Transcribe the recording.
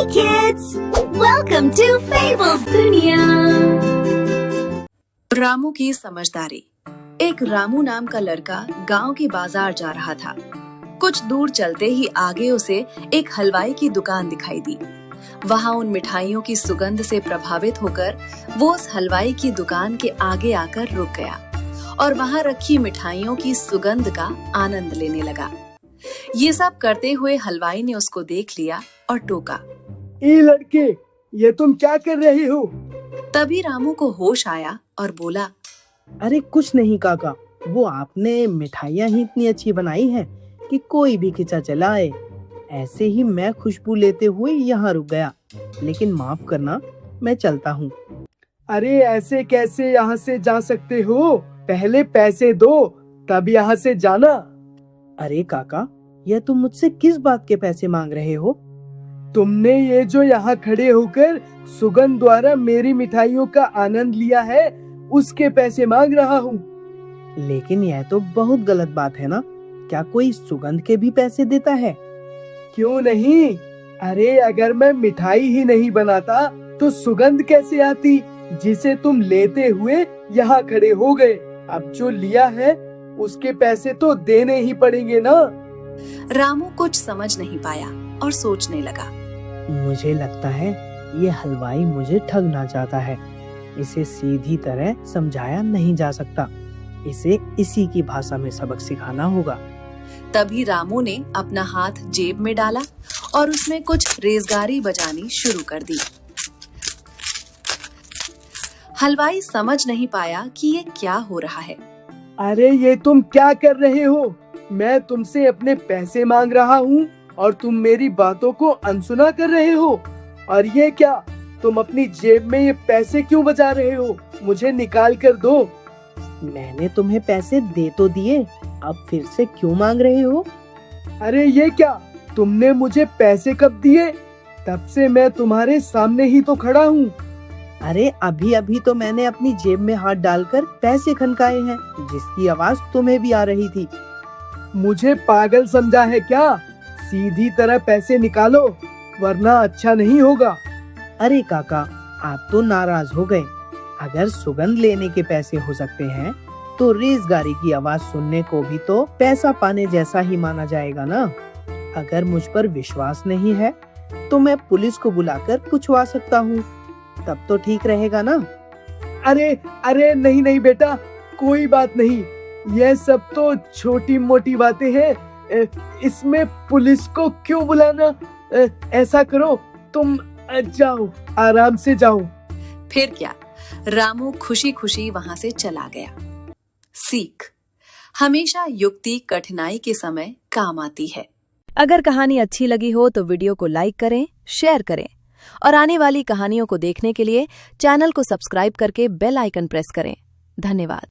kids! Welcome to Fables दुनिया। रामू की समझदारी। एक रामू नाम का लड़का गांव के बाजार जा रहा था। कुछ दूर चलते ही आगे उसे एक हलवाई की दुकान दिखाई दी। वहां उन मिठाइयों की सुगंध से प्रभावित होकर वो उस हलवाई की दुकान के आगे आकर रुक गया और वहां रखी मिठाइयों की सुगंध का आनंद लेने लगा। ये सब करते हुए हलवाई ने उसको देख लिया और टोका, ए लड़के, ये तुम क्या कर रहे हो? तभी रामू को होश आया और बोला, अरे कुछ नहीं काका, वो आपने मिठाइयाँ ही इतनी अच्छी बनाई हैं कि कोई भी खिंचा चला आए। ऐसे ही मैं खुशबू लेते हुए यहाँ रुक गया, लेकिन माफ करना, मैं चलता हूँ। अरे ऐसे कैसे यहाँ से जा सकते हो? पहले पैसे दो, तब यहाँ से जाना। अरे काका, यह तुम मुझसे किस बात के पैसे मांग रहे हो? तुमने ये जो यहाँ खड़े होकर सुगंध द्वारा मेरी मिठाइयों का आनंद लिया है, उसके पैसे मांग रहा हूँ। लेकिन यह तो बहुत गलत बात है ना? क्या कोई सुगंध के भी पैसे देता है? क्यों नहीं? अरे अगर मैं मिठाई ही नहीं बनाता तो सुगंध कैसे आती, जिसे तुम लेते हुए यहाँ खड़े हो गए। अब जो लिया है उसके पैसे तो देने ही पड़ेंगे ना। रामू कुछ समझ नहीं पाया और सोचने लगा, मुझे लगता है ये हलवाई मुझे ठगना चाहता है। इसे सीधी तरह समझाया नहीं जा सकता। इसे इसी की भाषा में सबक सिखाना होगा। तभी रामू ने अपना हाथ जेब में डाला और उसमें कुछ रेज़गारी बजानी शुरू कर दी। हलवाई समझ नहीं पाया कि ये क्या हो रहा है। अरे ये तुम क्या कर रहे हो? मैं तुमसे अपने पैसे मांग रहा हूँ और तुम मेरी बातों को अनसुना कर रहे हो। और ये क्या, तुम अपनी जेब में ये पैसे क्यों बजा रहे हो? मुझे निकाल कर दो। मैंने तुम्हें पैसे दे तो दिए, अब फिर से क्यों मांग रहे हो? अरे ये क्या, तुमने मुझे पैसे कब दिए? तब से मैं तुम्हारे सामने ही तो खड़ा हूँ। अरे अभी अभी तो मैंने अपनी जेब में हाथ डालकर पैसे खनकाए हैं, जिसकी आवाज तुम्हें भी आ रही थी। मुझे पागल समझा है क्या? सीधी तरह पैसे निकालो, वरना अच्छा नहीं होगा। अरे काका, आप तो नाराज हो गए। अगर सुगंध लेने के पैसे हो सकते हैं, तो रेज़गारी की आवाज सुनने को भी तो पैसा पाने जैसा ही माना जाएगा ना। अगर मुझ पर विश्वास नहीं है, तो मैं पुलिस को बुलाकर पूछवा सकता हूँ, तब तो ठीक रहेगा ना? अरे अरे नहीं नहीं बेटा, कोई बात नहीं। यह सब तो छोटी मोटी बातें हैं, इसमें पुलिस को क्यों बुलाना? ऐसा करो, तुम जाओ, आराम से जाओ। फिर क्या, रामू खुशी खुशी वहां से चला गया। सीख, हमेशा युक्ति कठिनाई के समय काम आती है। अगर कहानी अच्छी लगी हो तो वीडियो को लाइक करें, शेयर करें और आने वाली कहानियों को देखने के लिए चैनल को सब्सक्राइब करके बेल आइकन प्रेस करें। धन्यवाद।